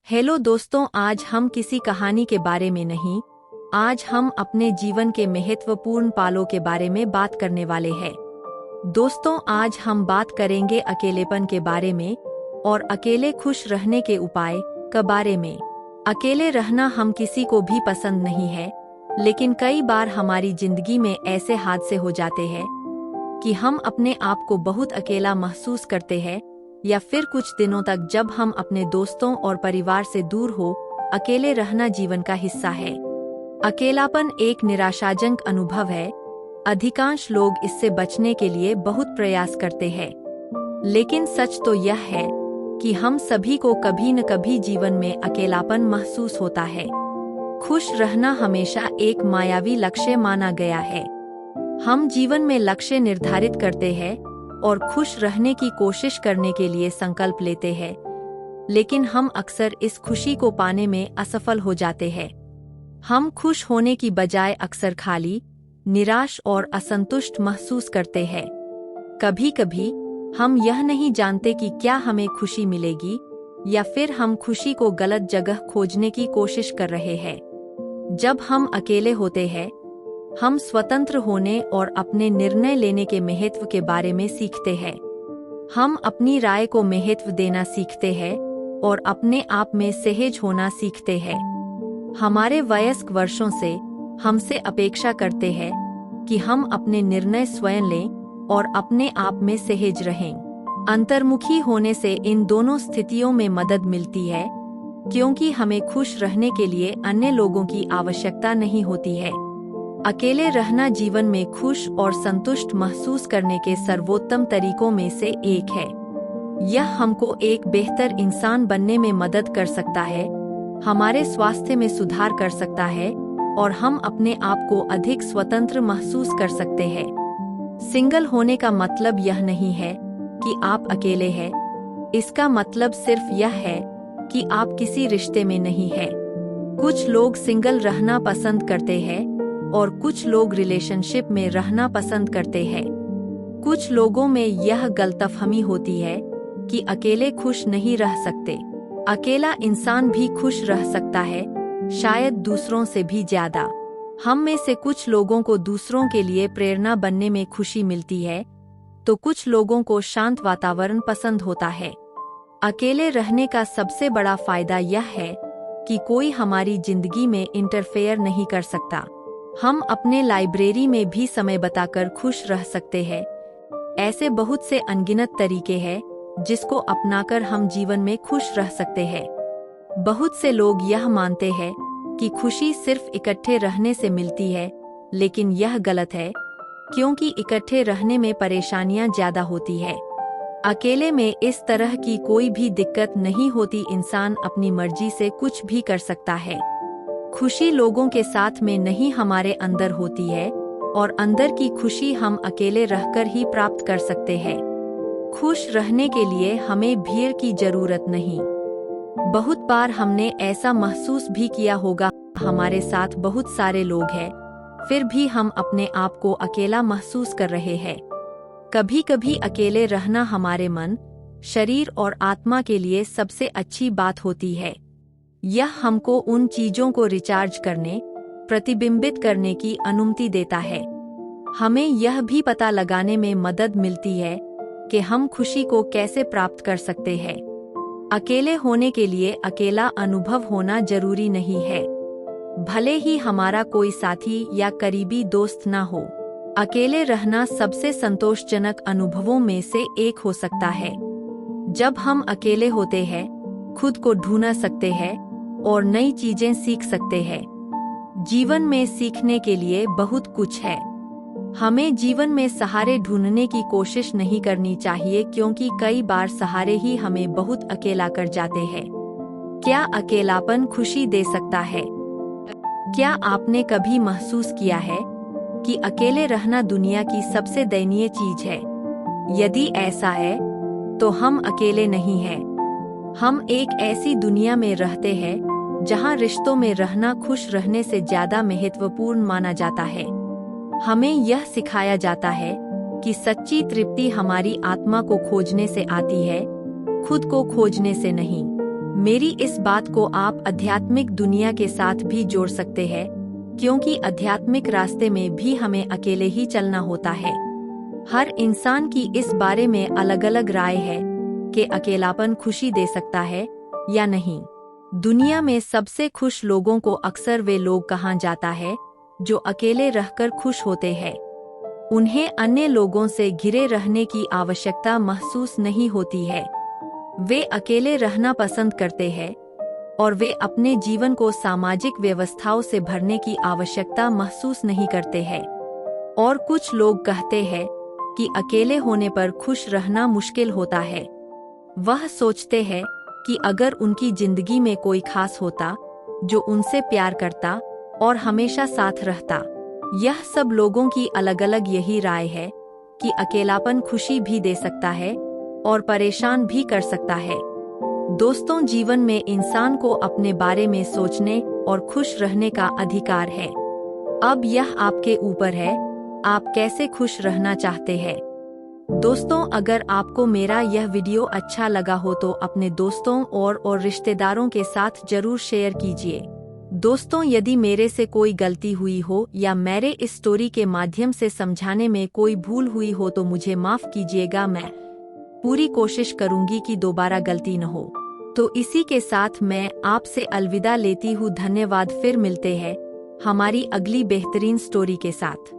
Hello दोस्तों, आज हम किसी कहानी के बारे में नहीं, आज हम अपने जीवन के महत्वपूर्ण पालों के बारे में बात करने वाले हैं। दोस्तों, आज हम बात करेंगे अकेलेपन के बारे में और अकेले खुश रहने के उपाय के बारे में। अकेले रहना हम किसी को भी पसंद नहीं है, लेकिन कई बार हमारी जिंदगी में ऐसे हादसे हो जाते हैं कि हम अपने आप को बहुत अकेला महसूस करते हैं, या फिर कुछ दिनों तक जब हम अपने दोस्तों और परिवार से दूर हो। अकेले रहना जीवन का हिस्सा है। अकेलापन एक निराशाजनक अनुभव है। अधिकांश लोग इससे बचने के लिए बहुत प्रयास करते हैं, लेकिन सच तो यह है कि हम सभी को कभी न कभी जीवन में अकेलापन महसूस होता है। खुश रहना हमेशा एक मायावी लक्ष्य माना गया है। हम जीवन में लक्ष्य निर्धारित करते हैं और खुश रहने की कोशिश करने के लिए संकल्प लेते हैं, लेकिन हम अक्सर इस खुशी को पाने में असफल हो जाते हैं। हम खुश होने की बजाय अक्सर खाली, निराश और असंतुष्ट महसूस करते हैं। कभी कभी हम यह नहीं जानते कि क्या हमें खुशी मिलेगी, या फिर हम खुशी को गलत जगह खोजने की कोशिश कर रहे हैं। जब हम अकेले होते हैं, हम स्वतंत्र होने और अपने निर्णय लेने के महत्व के बारे में सीखते हैं। हम अपनी राय को महत्व देना सीखते हैं और अपने आप में सहज होना सीखते हैं। हमारे वयस्क वर्षों से हमसे अपेक्षा करते हैं कि हम अपने निर्णय स्वयं लें और अपने आप में सहज रहें। अंतर्मुखी होने से इन दोनों स्थितियों में मदद मिलती है, क्योंकि हमें खुश रहने के लिए अन्य लोगों की आवश्यकता नहीं होती है। अकेले रहना जीवन में खुश और संतुष्ट महसूस करने के सर्वोत्तम तरीकों में से एक है। यह हमको एक बेहतर इंसान बनने में मदद कर सकता है, हमारे स्वास्थ्य में सुधार कर सकता है और हम अपने आप को अधिक स्वतंत्र महसूस कर सकते हैं। सिंगल होने का मतलब यह नहीं है कि आप अकेले हैं। इसका मतलब सिर्फ यह है कि आप किसी रिश्ते में नहीं हैं। कुछ लोग सिंगल रहना पसंद करते हैं और कुछ लोग रिलेशनशिप में रहना पसंद करते हैं। कुछ लोगों में यह गलतफहमी होती है कि अकेले खुश नहीं रह सकते। अकेला इंसान भी खुश रह सकता है, शायद दूसरों से भी ज्यादा। हम में से कुछ लोगों को दूसरों के लिए प्रेरणा बनने में खुशी मिलती है, तो कुछ लोगों को शांत वातावरण पसंद होता है। अकेले रहने का सबसे बड़ा फायदा यह है कि कोई हमारी जिंदगी में इंटरफेयर नहीं कर सकता। हम अपने लाइब्रेरी में भी समय बिताकर खुश रह सकते हैं। ऐसे बहुत से अनगिनत तरीके हैं जिसको अपनाकर हम जीवन में खुश रह सकते हैं। बहुत से लोग यह मानते हैं कि खुशी सिर्फ इकट्ठे रहने से मिलती है, लेकिन यह गलत है, क्योंकि इकट्ठे रहने में परेशानियां ज्यादा होती है। अकेले में इस तरह की कोई भी दिक्कत नहीं होती। इंसान अपनी मर्जी से कुछ भी कर सकता है। खुशी लोगों के साथ में नहीं, हमारे अंदर होती है, और अंदर की खुशी हम अकेले रहकर ही प्राप्त कर सकते हैं। खुश रहने के लिए हमें भीड़ की जरूरत नहीं। बहुत बार हमने ऐसा महसूस भी किया होगा, हमारे साथ बहुत सारे लोग हैं, फिर भी हम अपने आप को अकेला महसूस कर रहे हैं। कभी कभी अकेले रहना हमारे मन, शरीर और आत्मा के लिए सबसे अच्छी बात होती है। यह हमको उन चीजों को रिचार्ज करने, प्रतिबिंबित करने की अनुमति देता है। हमें यह भी पता लगाने में मदद मिलती है कि हम खुशी को कैसे प्राप्त कर सकते हैं। अकेले होने के लिए अकेला अनुभव होना जरूरी नहीं है, भले ही हमारा कोई साथी या करीबी दोस्त ना हो। अकेले रहना सबसे संतोषजनक अनुभवों में से एक हो सकता है। जब हम अकेले होते हैं, खुद को ढूंढ सकते हैं और नई चीजें सीख सकते हैं। जीवन में सीखने के लिए बहुत कुछ है। हमें जीवन में सहारे ढूंढने की कोशिश नहीं करनी चाहिए, क्योंकि कई बार सहारे ही हमें बहुत अकेला कर जाते हैं। क्या अकेलापन खुशी दे सकता है? क्या आपने कभी महसूस किया है कि अकेले रहना दुनिया की सबसे दयनीय चीज है? यदि ऐसा है, तो हम अकेले नहीं हैं। हम एक ऐसी दुनिया में रहते हैं जहां रिश्तों में रहना खुश रहने से ज्यादा महत्वपूर्ण माना जाता है। हमें यह सिखाया जाता है कि सच्ची तृप्ति हमारी आत्मा को खोजने से आती है, खुद को खोजने से नहीं। मेरी इस बात को आप आध्यात्मिक दुनिया के साथ भी जोड़ सकते हैं, क्योंकि आध्यात्मिक रास्ते में भी हमें अकेले ही चलना होता है। हर इंसान की इस बारे में अलग अलग राय है कि अकेलापन खुशी दे सकता है या नहीं। दुनिया में सबसे खुश लोगों को अक्सर वे लोग कहा जाता है जो अकेले रहकर खुश होते हैं। उन्हें अन्य लोगों से घिरे रहने की आवश्यकता महसूस नहीं होती है। वे अकेले रहना पसंद करते हैं और वे अपने जीवन को सामाजिक व्यवस्थाओं से भरने की आवश्यकता महसूस नहीं करते हैं। और कुछ लोग कहते हैं कि अकेले होने पर खुश रहना मुश्किल होता है। वह सोचते हैं कि अगर उनकी जिंदगी में कोई खास होता जो उनसे प्यार करता और हमेशा साथ रहता। यह सब लोगों की अलग अलग यही राय है कि अकेलापन खुशी भी दे सकता है और परेशान भी कर सकता है। दोस्तों, जीवन में इंसान को अपने बारे में सोचने और खुश रहने का अधिकार है। अब यह आपके ऊपर है, आप कैसे खुश रहना चाहते हैं। दोस्तों, अगर आपको मेरा यह वीडियो अच्छा लगा हो तो अपने दोस्तों और रिश्तेदारों के साथ जरूर शेयर कीजिए। दोस्तों, यदि मेरे से कोई गलती हुई हो या मेरे इस स्टोरी के माध्यम से समझाने में कोई भूल हुई हो तो मुझे माफ कीजिएगा। मैं पूरी कोशिश करूंगी कि दोबारा गलती न हो। तो इसी के साथ मैं आपसे अलविदा लेती हूँ। धन्यवाद। फिर मिलते हैं हमारी अगली बेहतरीन स्टोरी के साथ।